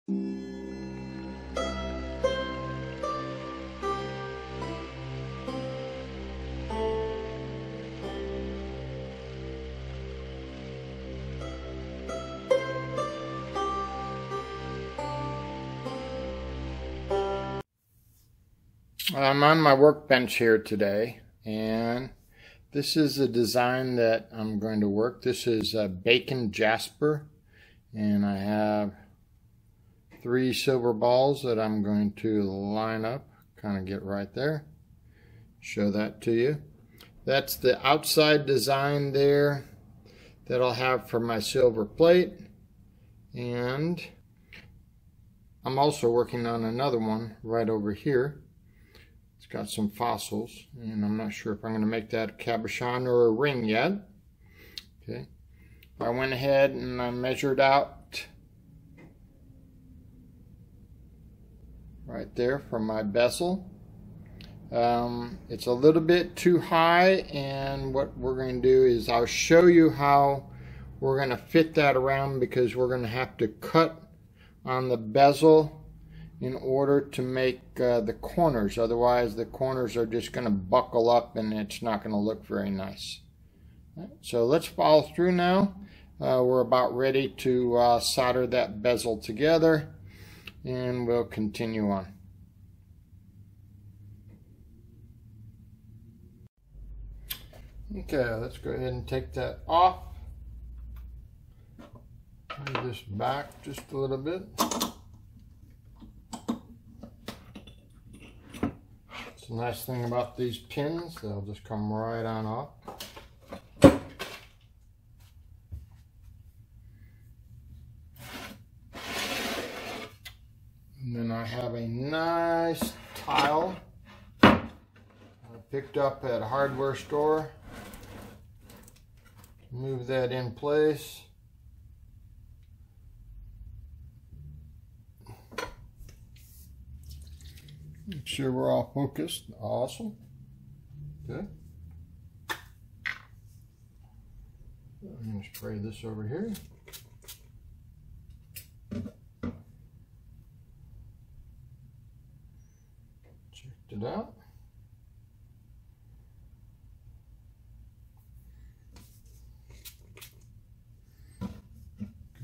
I'm on my workbench here today, and this is a design that I'm going to work. This is a bacon jasper, and I have 3 silver balls that I'm going to line up, kind of get right there, show that to you. That's the outside design there that I'll have for my silver plate, and I'm also working on another one right over here. It's got some fossils, and I'm not sure if I'm going to make that a cabochon or a ring yet. Okay, I went ahead and I measured out right there for my bezel. It's a little bit too high, and what we're going to do is I'll show you how we're going to fit that around, because we're going to have to cut on the bezel in order to make the corners. Otherwise the corners are just going to buckle up and it's not going to look very nice. So let's follow through now. We're about ready to solder that bezel together, and we'll continue on. Okay, let's go ahead and take that off. Move this back just a little bit. It's the nice thing about these pins, they'll just come right on off. And then I have a nice tile I picked up at a hardware store. Move that in place. Make sure we're all focused. Awesome. Good. I'm going to spray this over here. Checked it out.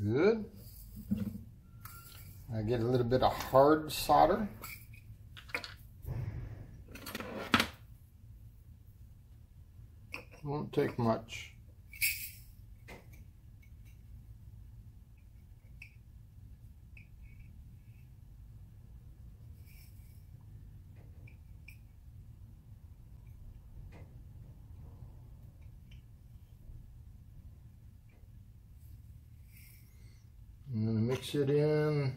Good. I get a little bit of hard solder. Won't take much. I'm going to mix it in.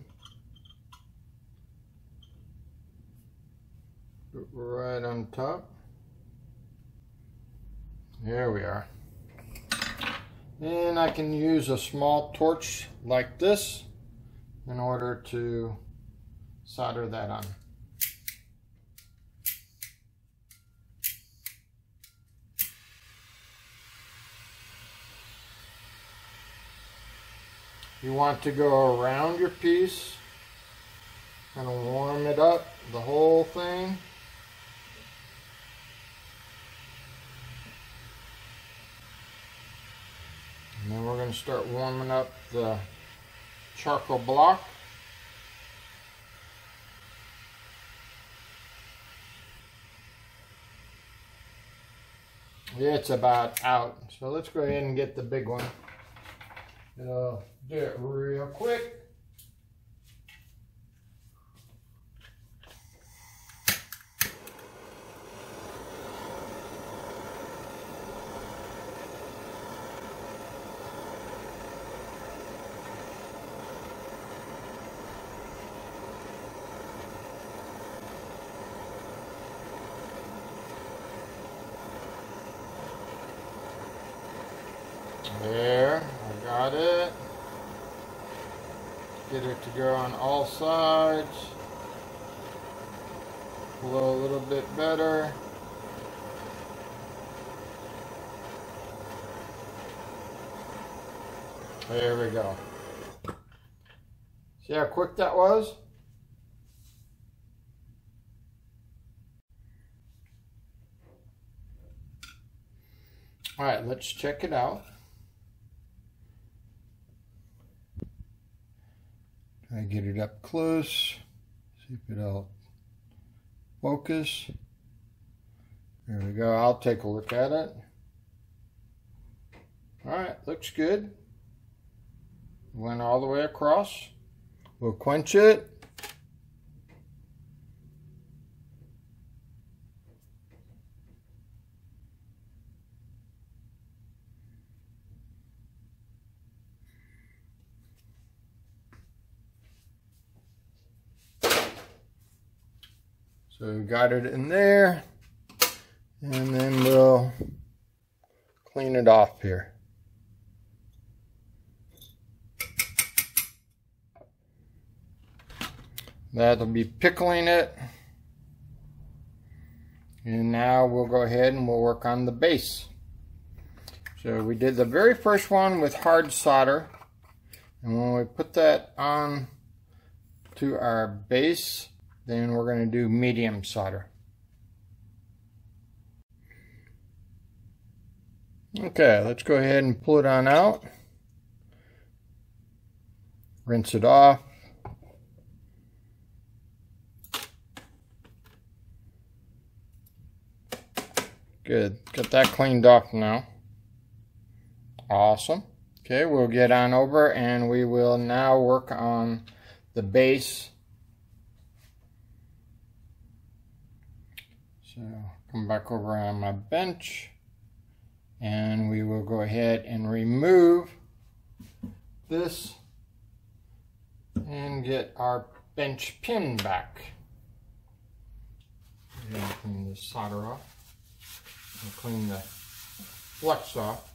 Put right on top. There we are. And I can use a small torch like this in order to solder that on. You want to go around your piece, kind of warm it up, the whole thing. And then we're going to start warming up the charcoal block. It's about out. So let's go ahead and get the big one. Do it real quick. There, I got it. Get it to go on all sides. Flow a little bit better. There we go. See how quick that was? All right, let's check it out. Try to get it up close. See if it'll focus. There we go. I'll take a look at it. All right, looks good. Went all the way across. We'll quench it. So we got it in there, and then we'll clean it off here. That'll be pickling it. And now we'll go ahead and we'll work on the base. So we did the very first one with hard solder. And when we put that on to our base, then we're going to do medium solder. Okay, let's go ahead and pull it on out. Rinse it off. Good. Get that cleaned off now. Awesome. Okay, we'll get on over and we will now work on the base. So come back over on my bench and we will go ahead and remove this and get our bench pin back. Clean the solder off. And clean the flux off.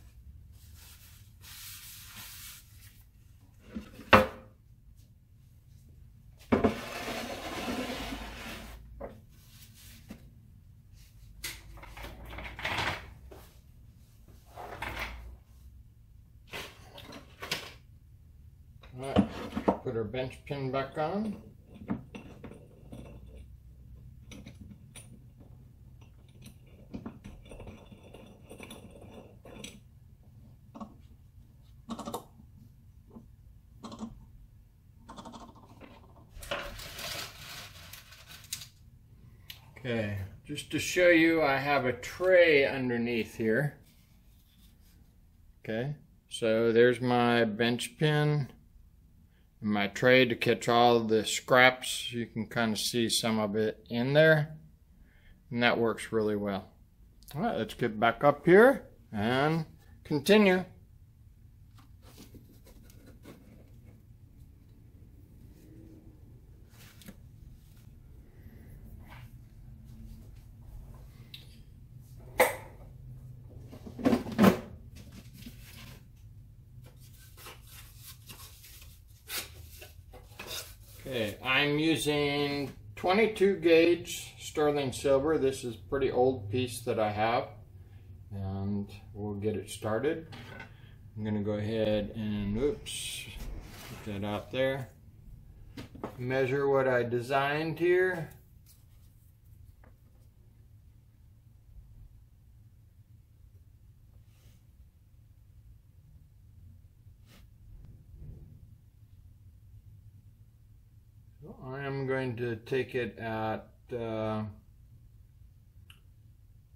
Alright, put our bench pin back on. Okay, just to show you, I have a tray underneath here. Okay, so there's my bench pin and my tray to catch all the scraps. You can kind of see some of it in there, and that works really well. All right, let's get back up here and continue. Okay, I'm using 22 gauge sterling silver. This is a pretty old piece that I have, and we'll get it started. I'm going to go ahead and, oops, put that out there. Measure what I designed here. I am going to take it at 1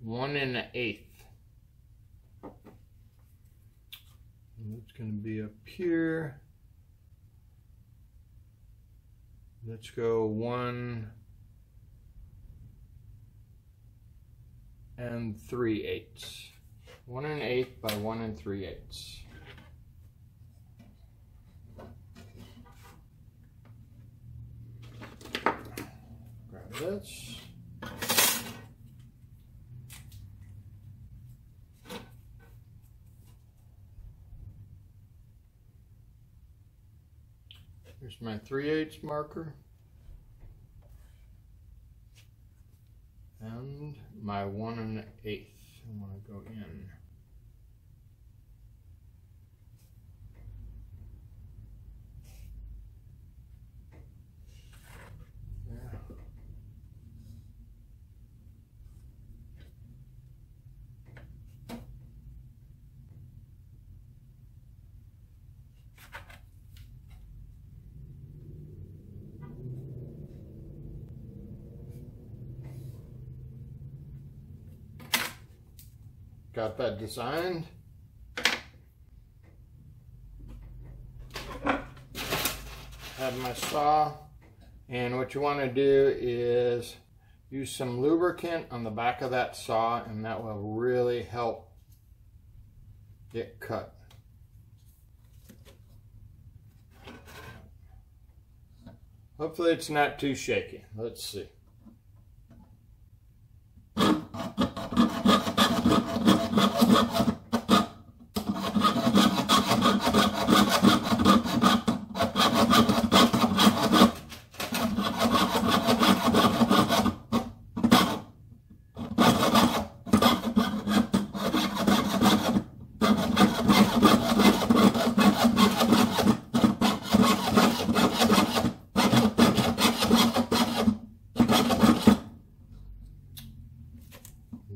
1/8. It's going to be up here. Let's go 1 3/8. 1 1/8 by 1 3/8. This. Here's my 3/8 marker and my 1 1/8. I want to go in. got that designed. Have my saw, and what you want to do is use some lubricant on the back of that saw, and that will really help it cut. Hopefully it's not too shaky. Let's see.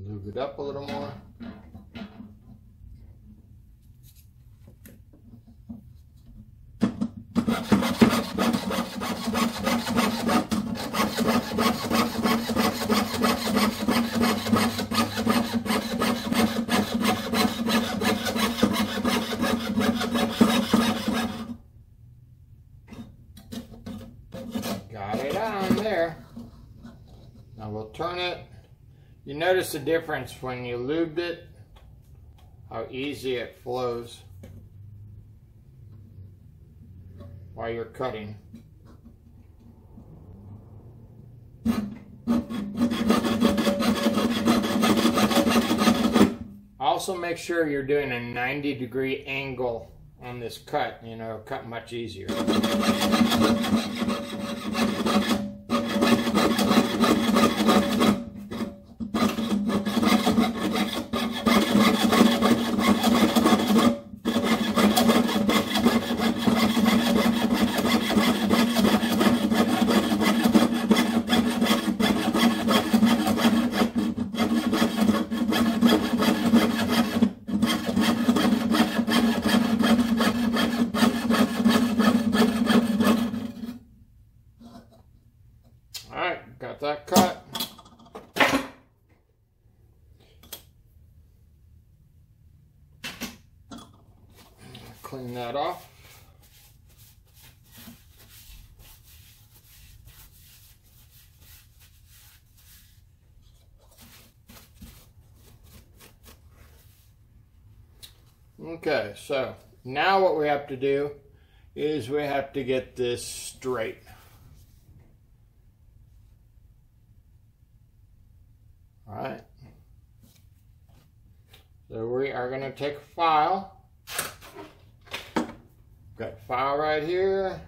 Lube it up a little more. Got it on there. Now we'll turn it. You notice the difference when you lubed it, how easy it flows while you're cutting. Also make sure you're doing a 90-degree angle on this cut, you know, cut much easier. Alright, got that cut. Clean that off. Okay, so now what we have to do is we have to get this straight. Alright, so we are going to take a file. Got a file right here.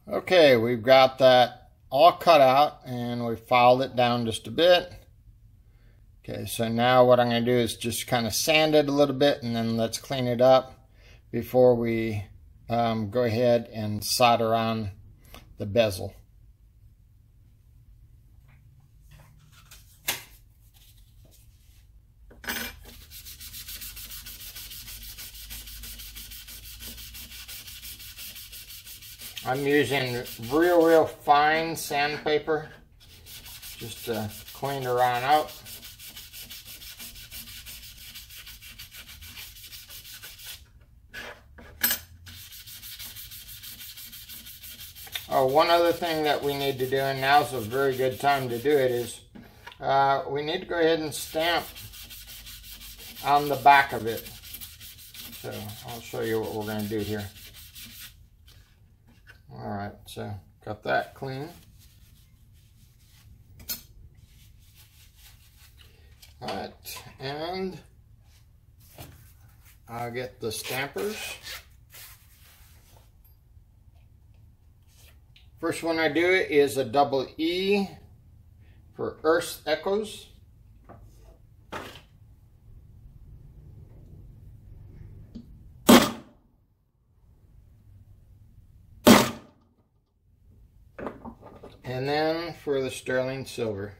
Okay, we've got that all cut out and we filed it down just a bit. Okay, so now what I'm going to do is just kind of sand it a little bit and then let's clean it up before we go ahead and solder on the bezel. I'm using real fine sandpaper just to clean her on out. Oh, one other thing that we need to do, and now's a very good time to do it, is we need to go ahead and stamp on the back of it. So I'll show you what we're going to do here. Alright, so got that clean. Alright, and I'll get the stampers. First one I do is a double E for Earth Echoes. And then for the sterling silver.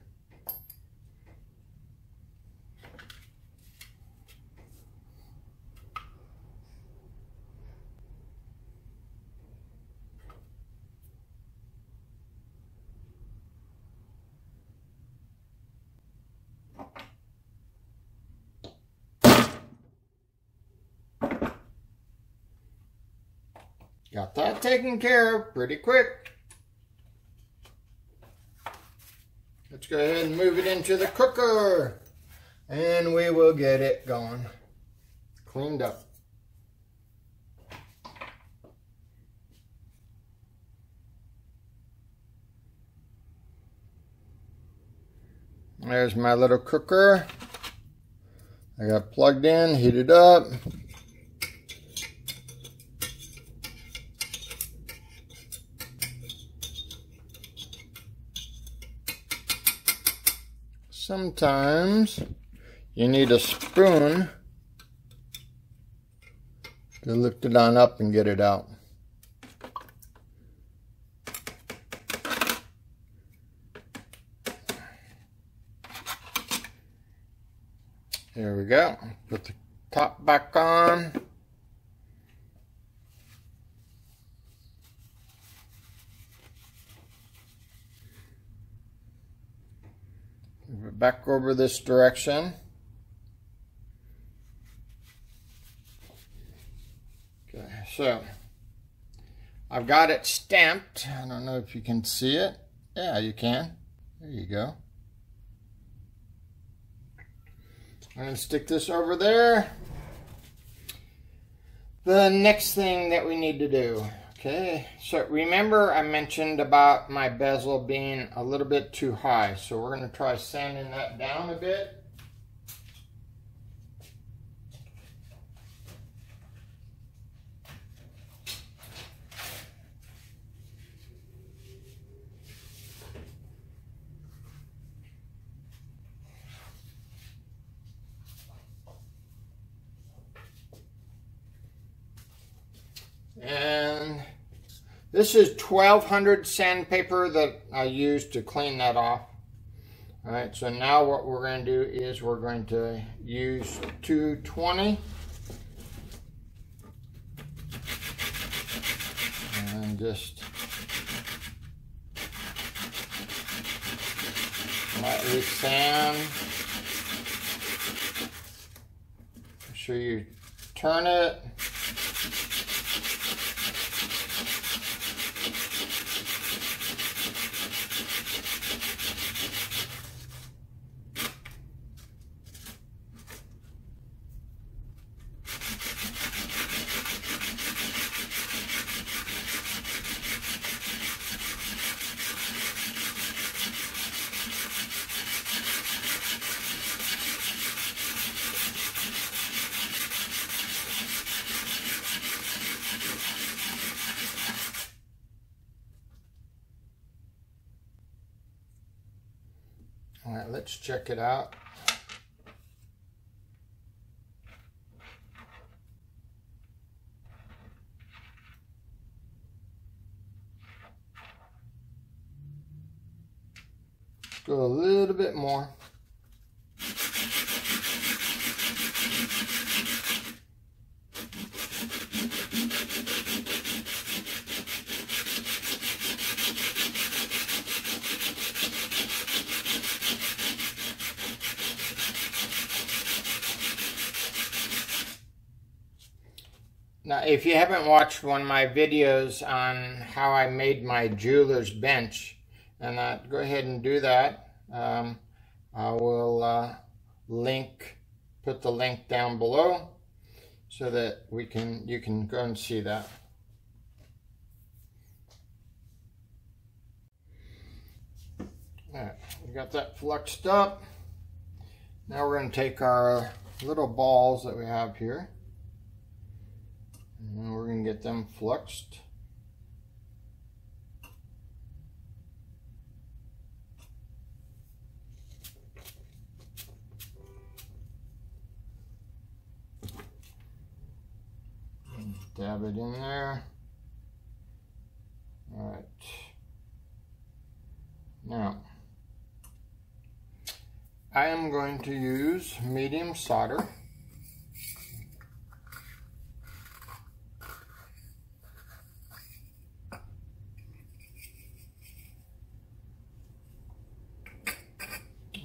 Got that taken care of pretty quick. Let's go ahead and move it into the cooker, and we will get it going, cleaned up. There's my little cooker. I got plugged in, heated up. Sometimes you need a spoon to lift it on up and get it out. There we go. Put the top back on. Move it back over this direction. Okay, so I've got it stamped. I don't know if you can see it. Yeah, you can. There you go. I'm going to stick this over there. The next thing that we need to do. Okay, so remember I mentioned about my bezel being a little bit too high. So we're going to try sanding that down a bit. And this is 1200 sandpaper that I used to clean that off. Alright, so now what we're going to do is we're going to use 220. And just lightly sand. Make sure you turn it. All right, let's check it out. Go a little bit more. Now, if you haven't watched one of my videos on how I made my jeweler's bench, and go ahead and do that. I will put the link down below so that you can go and see that. All right, we got that fluxed up. Now we're going to take our little balls that we have here, and we're going to get them fluxed. Dab it in there. All right. Now, I am going to use medium solder.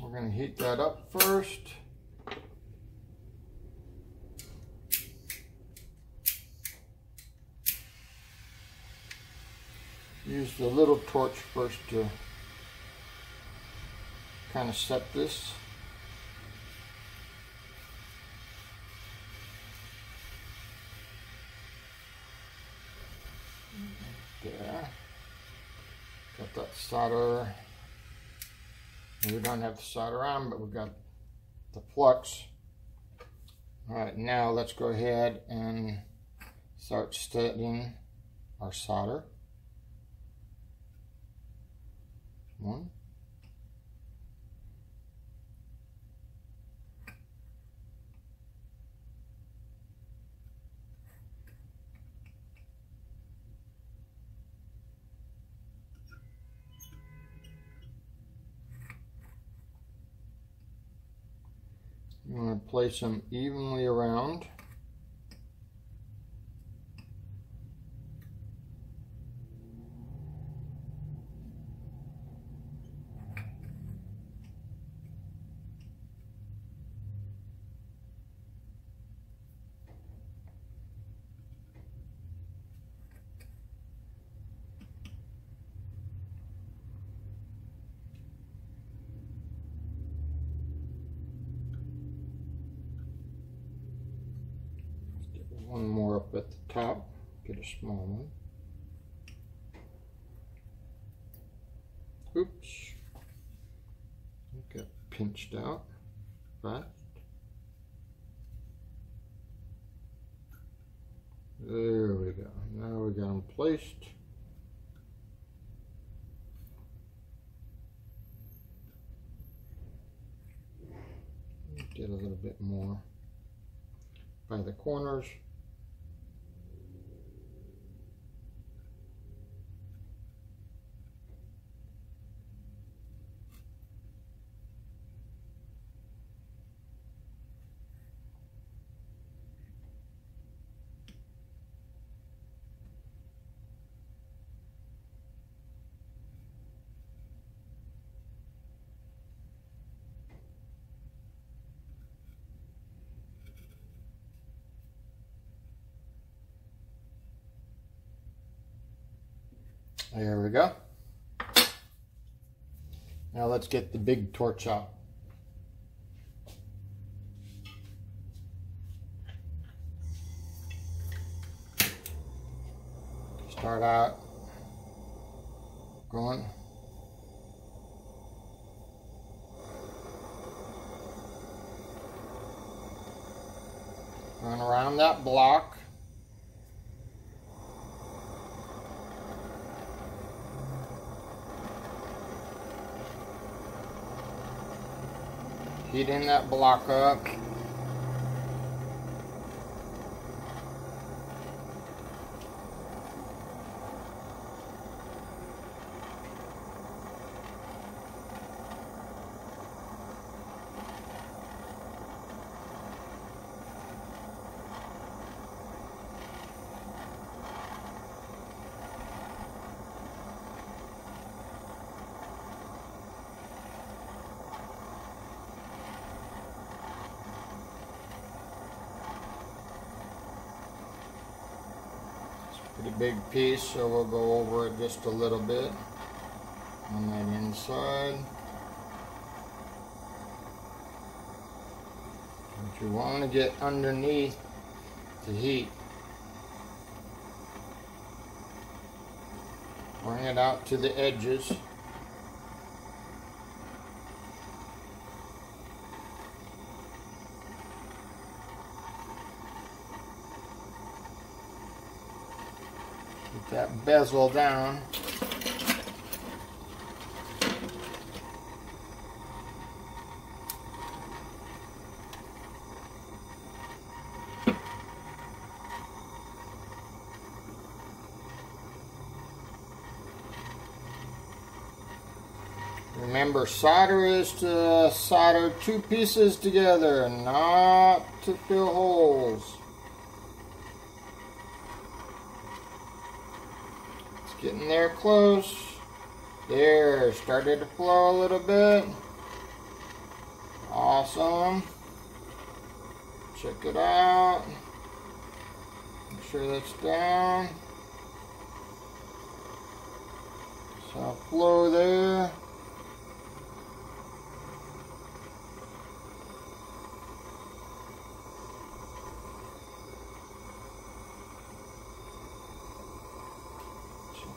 We're going to heat that up first. Use the little torch first to kind of set this. There. Got that solder. We don't have the solder on, but we've got the flux. All right, now let's go ahead and start setting our solder. One. You want to place them evenly around. One more up at the top, get a small one. Oops, got pinched out fast. There we go, now we got them placed. Get a little bit more by the corners. There we go. Now let's get the big torch out. Start out going. Going around that block. Heating that block up. Pretty big piece, so we'll go over it just a little bit on that inside. But you want to get underneath the heat. Bring it out to the edges. Get that bezel down. Remember, solder is to solder two pieces together, not to fill holes. It's getting there close. There, started to flow a little bit. Awesome. Check it out. Make sure that's down. So flow there.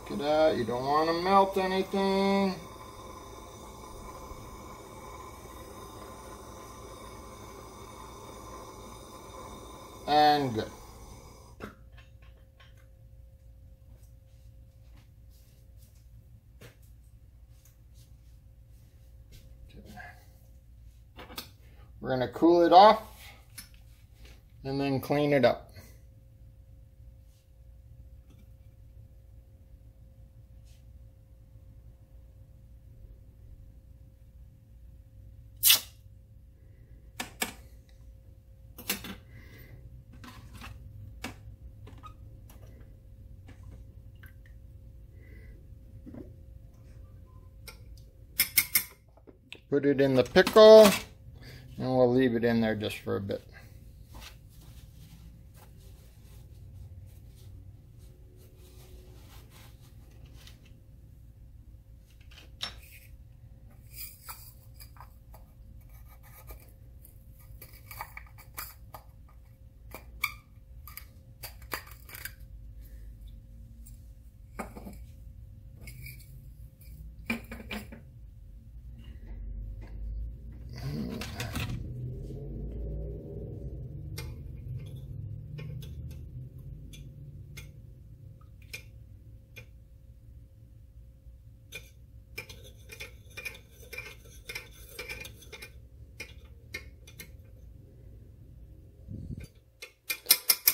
Check it out. You don't want to melt anything. And good. We're going to cool it off and then clean it up. Put it in the pickle, and we'll leave it in there just for a bit.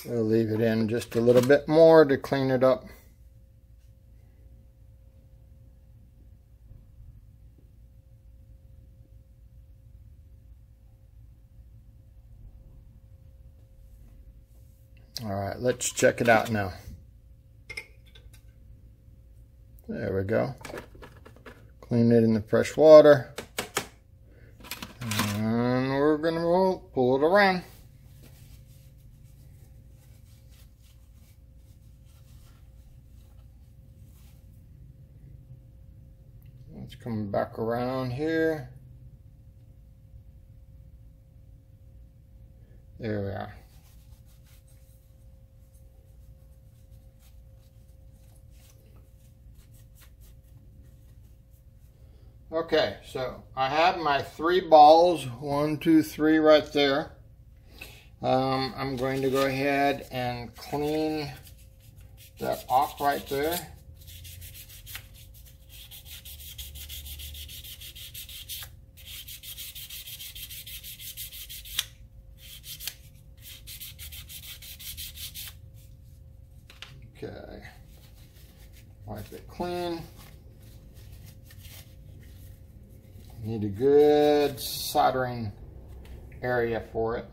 We'll leave it in just a little bit more to clean it up. All right, let's check it out now. There we go. Clean it in the fresh water. And we're gonna pull it around. Let's come back around here. There we are. Okay, so I have my 3 balls, 1, 2, 3 right there. I'm going to go ahead and clean that off right there. Okay, wipe it clean. Need a good soldering area for it.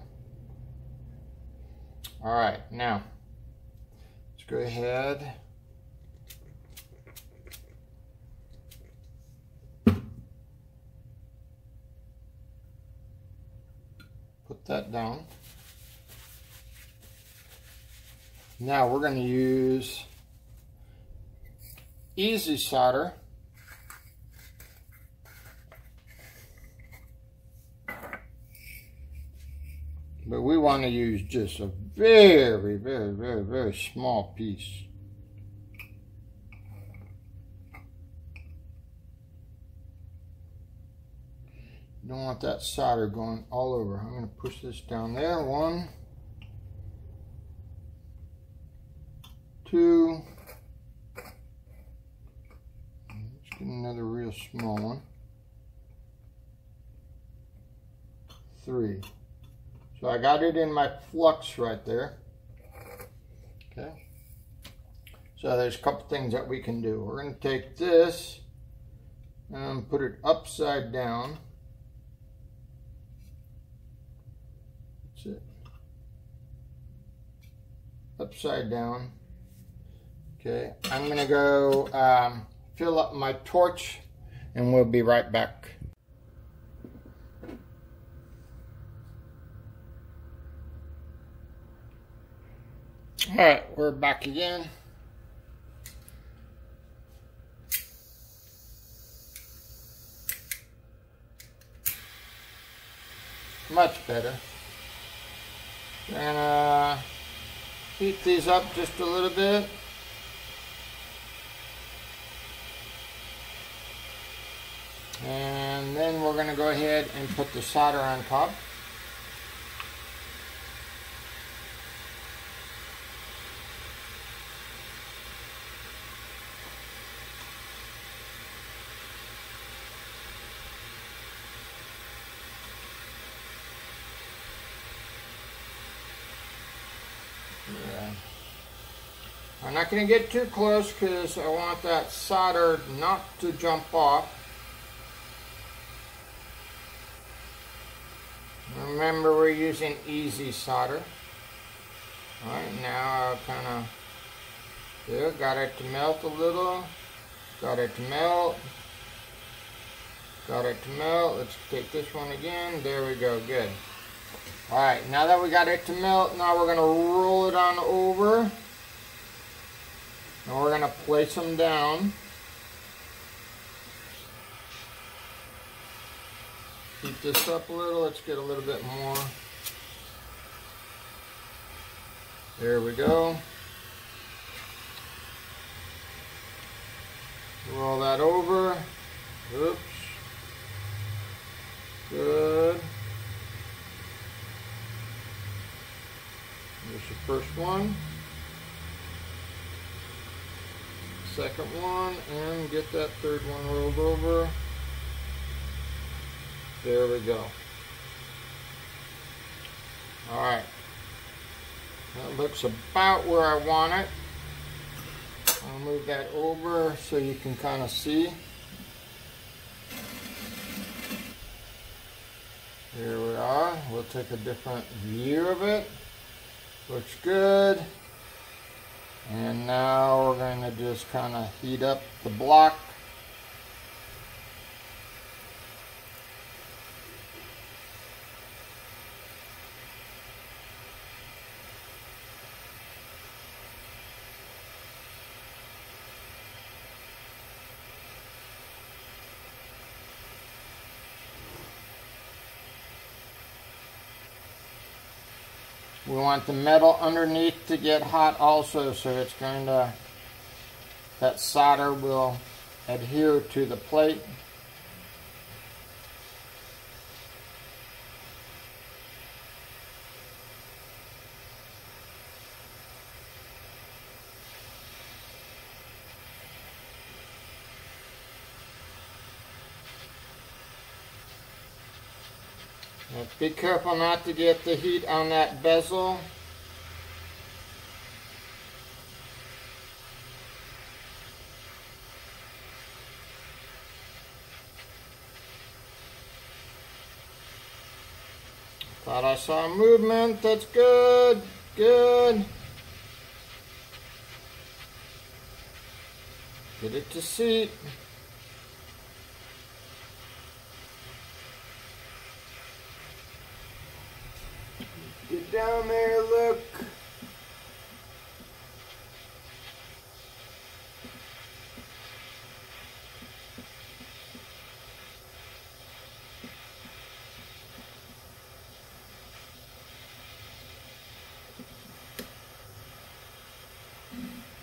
All right, now let's go ahead. Put that down. Now we're going to use easy solder. But we want to use just a very, very, very, very small piece. You don't want that solder going all over. I'm going to push this down there. 1, 2. Let's get another real small one. 3. So I got it in my flux right there. Okay. So there's a couple things that we can do. We're going to take this and put it upside down. That's it. Upside down. Okay. I'm going to go fill up my torch and we'll be right back. Alright, we're back again. Much better. And heat these up just a little bit. And then we're going to go ahead and put the solder on top. Yeah. I'm not going to get too close because I want that solder not to jump off. Remember, we're using easy solder. Alright, now I'll kind of do. Got it to melt a little. Got it to melt. Got it to melt. Let's take this one again. There we go. Good. Alright, now that we got it to melt, now we're going to roll it on over. And we're going to place them down. Heat this up a little. Let's get a little bit more. There we go. Roll that over. Oops. Good. There's the first one. Second one, and get that third one rolled over. There we go. Alright. That looks about where I want it. I'll move that over so you can kind of see. Here we are. We'll take a different view of it. Looks good. And now we're going to just kind of heat up the block. We want the metal underneath to get hot also, so it's going to, that solder will adhere to the plate. Now be careful not to get the heat on that bezel. Thought I saw movement. That's good. Good. Get it to seat. Get down there, look.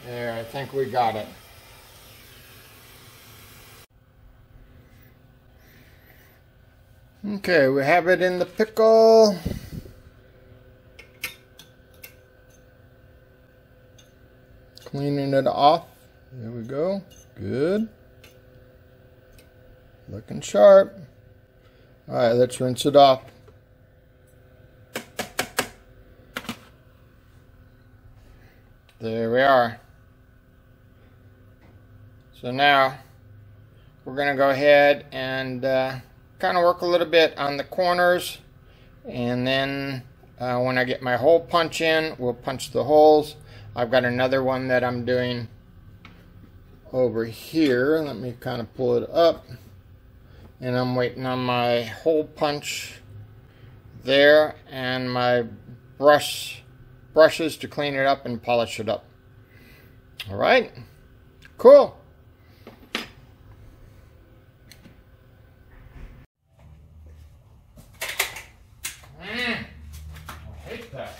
There, I think we got it. Okay, we have it in the pickle. Cleaning it off. There we go. Good. Looking sharp. Alright, let's rinse it off. There we are. So now we're going to go ahead and kind of work a little bit on the corners, and then when I get my hole punch in, we'll punch the holes. I've got another one that I'm doing over here. Let me kind of pull it up, and I'm waiting on my hole punch there and my brushes to clean it up and polish it up. All right, cool. I hate that.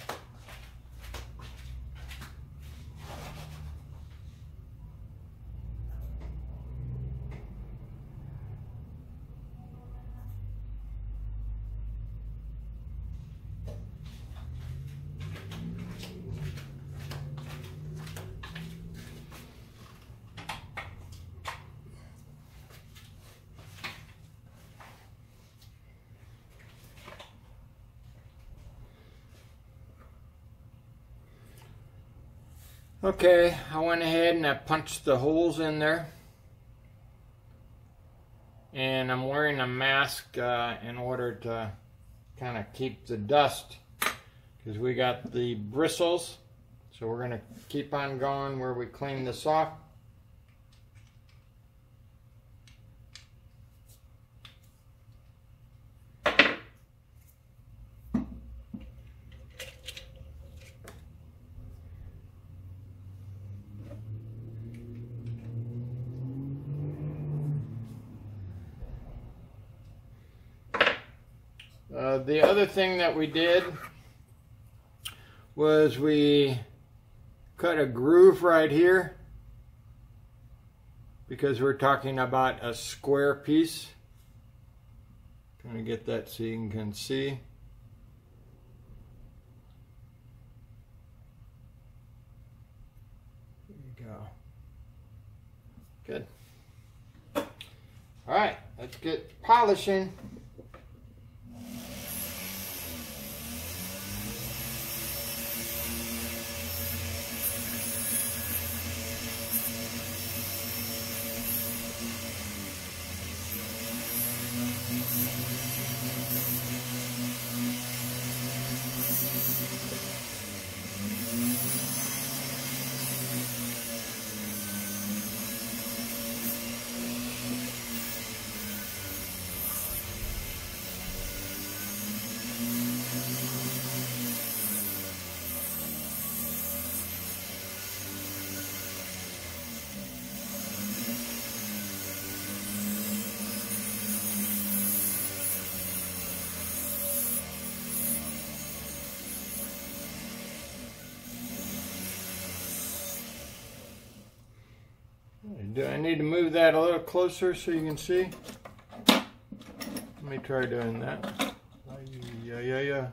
Okay, I went ahead and I punched the holes in there, and I'm wearing a mask in order to kind of keep the dust, because we got the bristles. So we're going to keep on going where we clean this off. The other thing that we did was we cut a groove right here, because we're talking about a square piece. Trying to get that so you can see. There you go. Good. All right, let's get polishing. Do I need to move that a little closer so you can see? Let me try doing that. Yeah.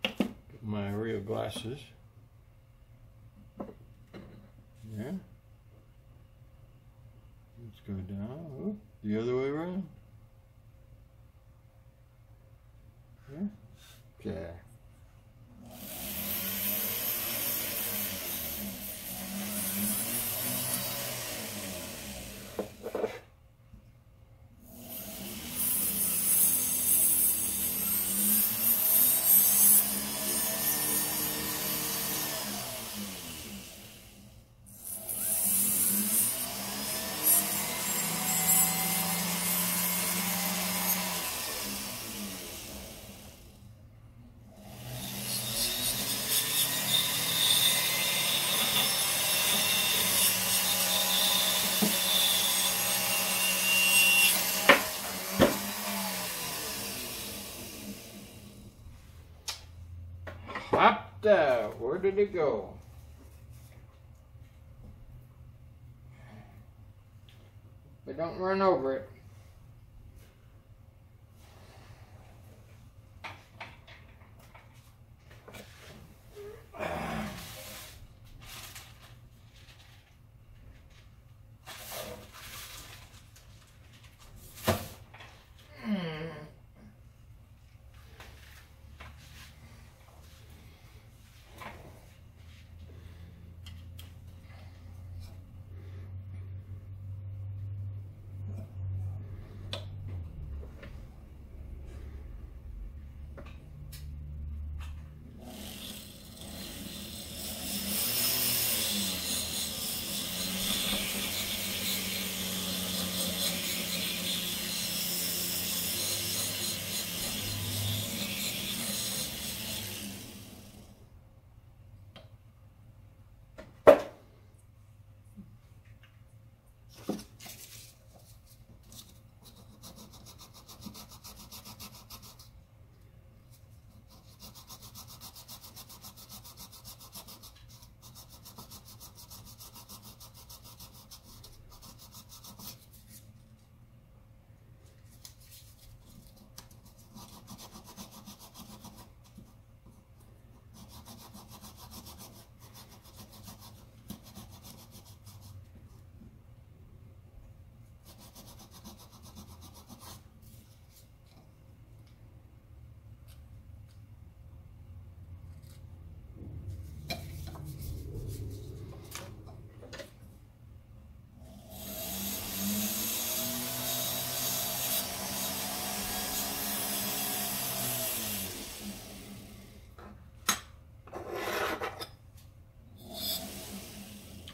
Get my real glasses. Yeah. Let's go down. Oh, the other way around. Yeah. Okay. Where did it go? but don't run over it.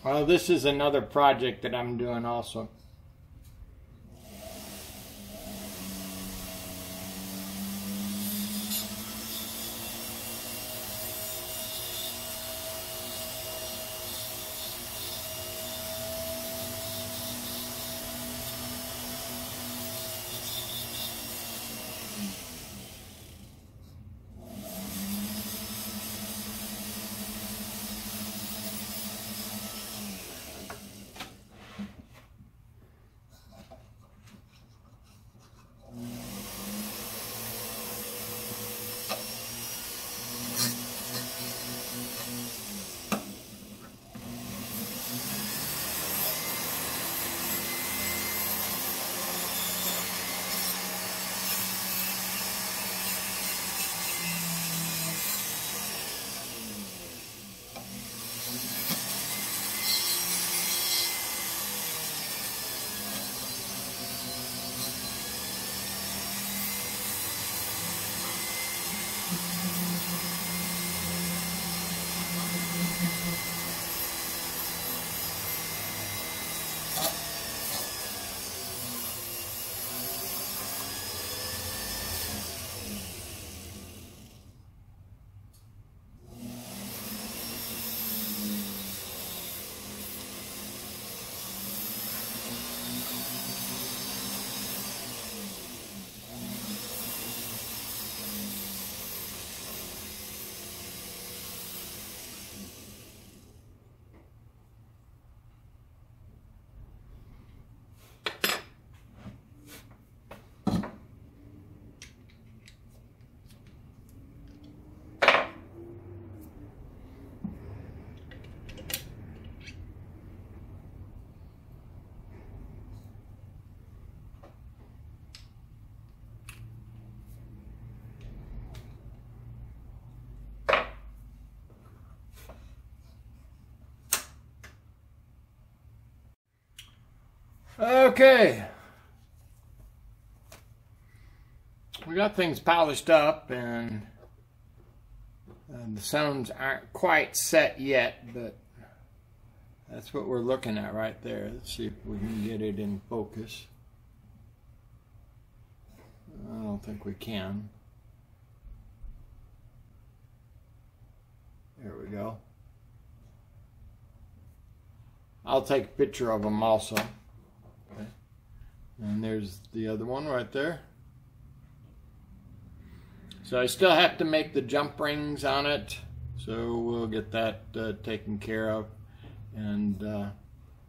Well, this is another project that I'm doing also. Okay, we got things polished up, and the sounds aren't quite set yet, but that's what we're looking at right there. Let's see if we can get it in focus. I don't think we can. There we go. I'll take a picture of them also. Okay. And there's the other one right there. So I still have to make the jump rings on it, so we'll get that taken care of and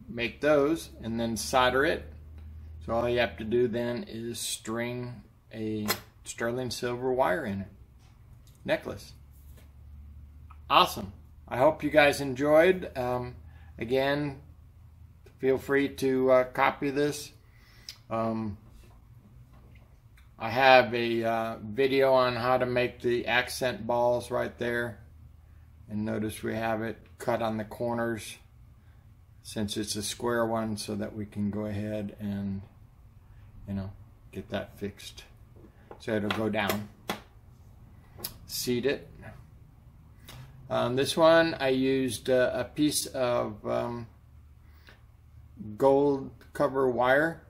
make those and then solder it. So all you have to do then is string a sterling silver wire in it. Necklace. Awesome. I hope you guys enjoyed. Again, feel free to copy this. I have a video on how to make the accent balls right there. And notice we have it cut on the corners since it's a square one, so that we can go ahead and, you know, get that fixed. So it'll go down. Seat it. This one I used a piece of gold cover wire,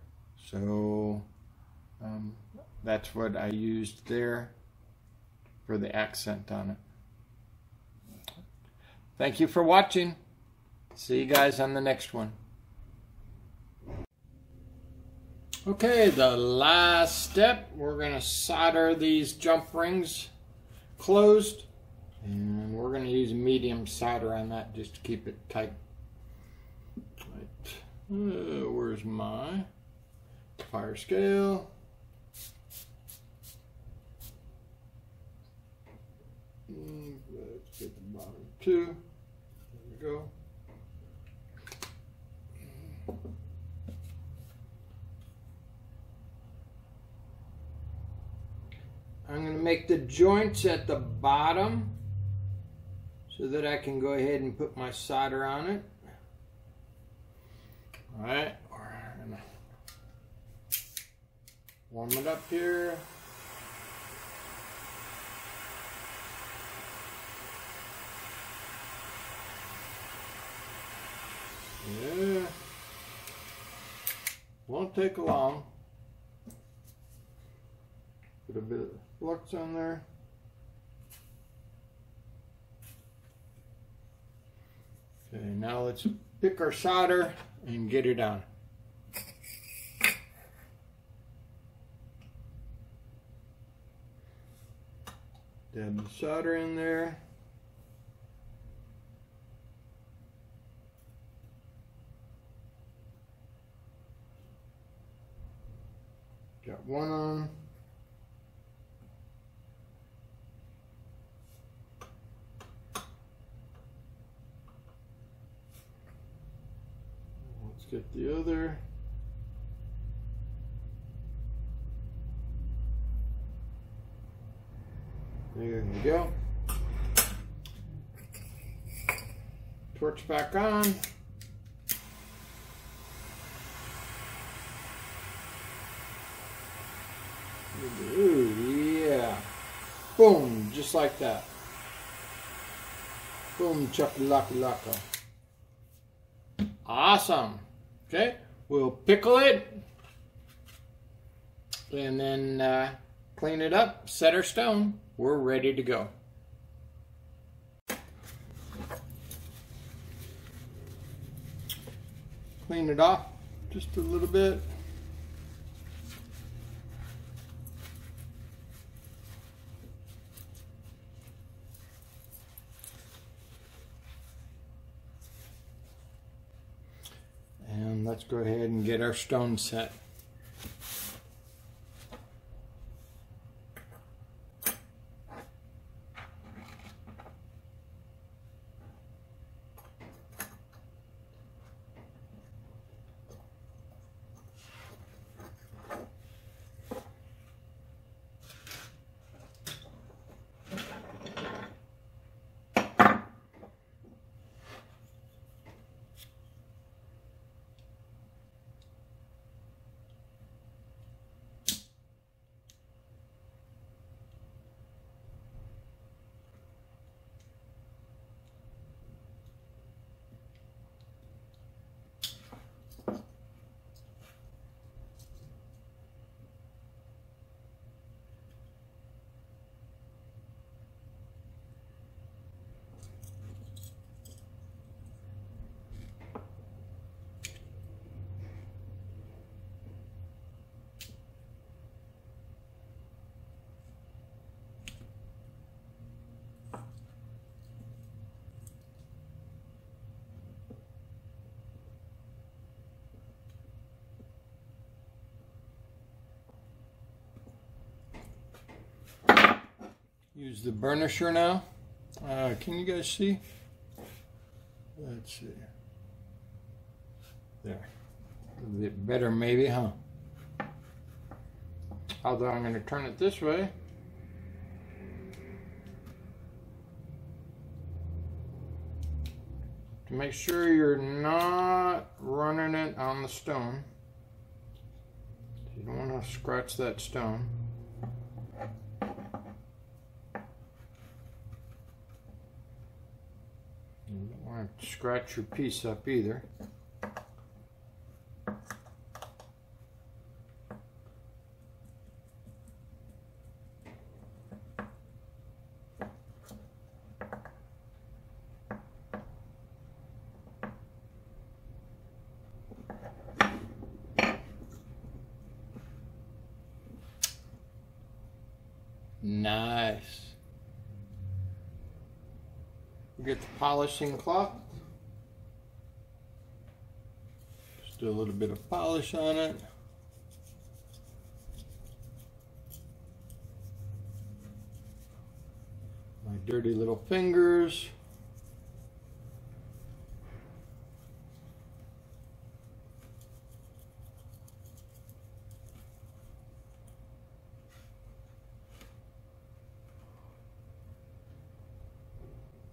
so that's what I used there for the accent on it. Thank you for watching. See you guys on the next one. Okay, the last step, we're going to solder these jump rings closed, and we're going to use medium solder on that just to keep it tight. Right. Where's my fire scale? Let's get the bottom two. There we go. I'm going to make the joints at the bottom so that I can go ahead and put my solder on it. Alright, we're going to warm it up here. Yeah, won't take long. Put a bit of flux on there. Okay, now let's pick our solder and get it on. Dab the solder in there. Got one on. Let's get the other. There we go. Torch back on. Ooh, yeah. Boom, just like that. Boom, chakalaka. Awesome. Okay, we'll pickle it and then clean it up, set our stone. We're ready to go. Clean it off just a little bit. And let's go ahead and get our stone set. Use the burnisher now. Can you guys see? Let's see. There. A bit better maybe, huh? Although I'm going to turn it this way. To make sure you're not running it on the stone. You don't want to scratch that stone. You don't want to scratch your piece up either. Nice. Get the polishing cloth. Just do a little bit of polish on it. My dirty little fingers.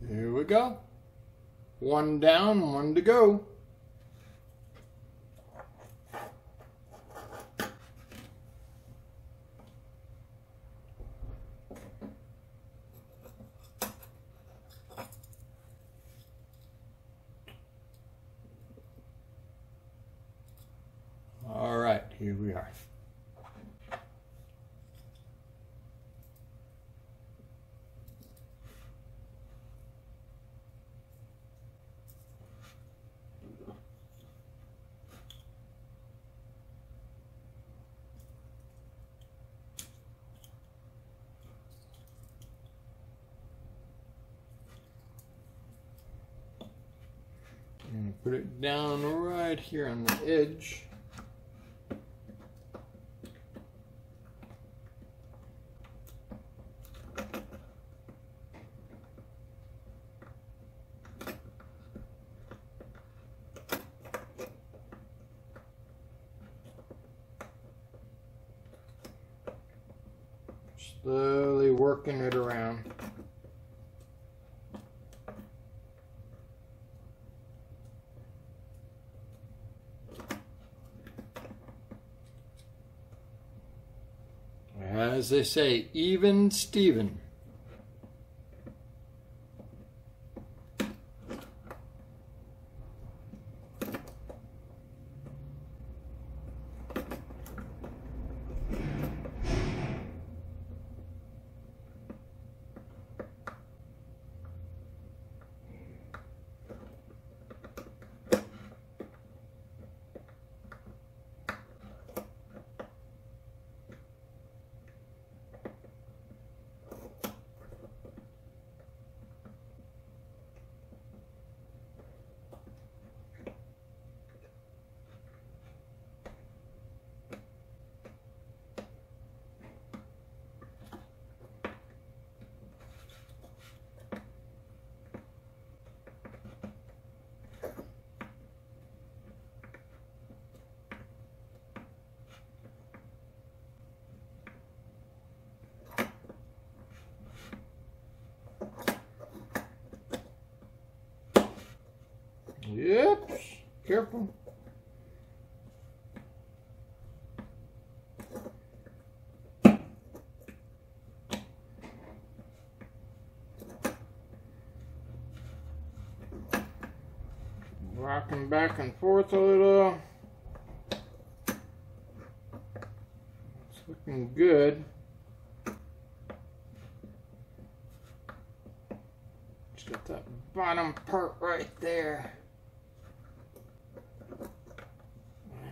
Here we go. One down, one to go. All right, here we are. I'm going to put it down right here on the edge. Slowly working it around. As they say, even Steven. Yep, careful. Rocking back and forth a little. It's looking good. Just got that bottom part right there.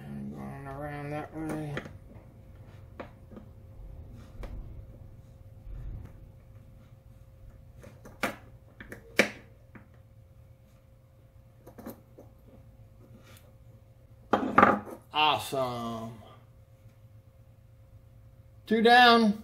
And going around that way. Awesome. 2 down.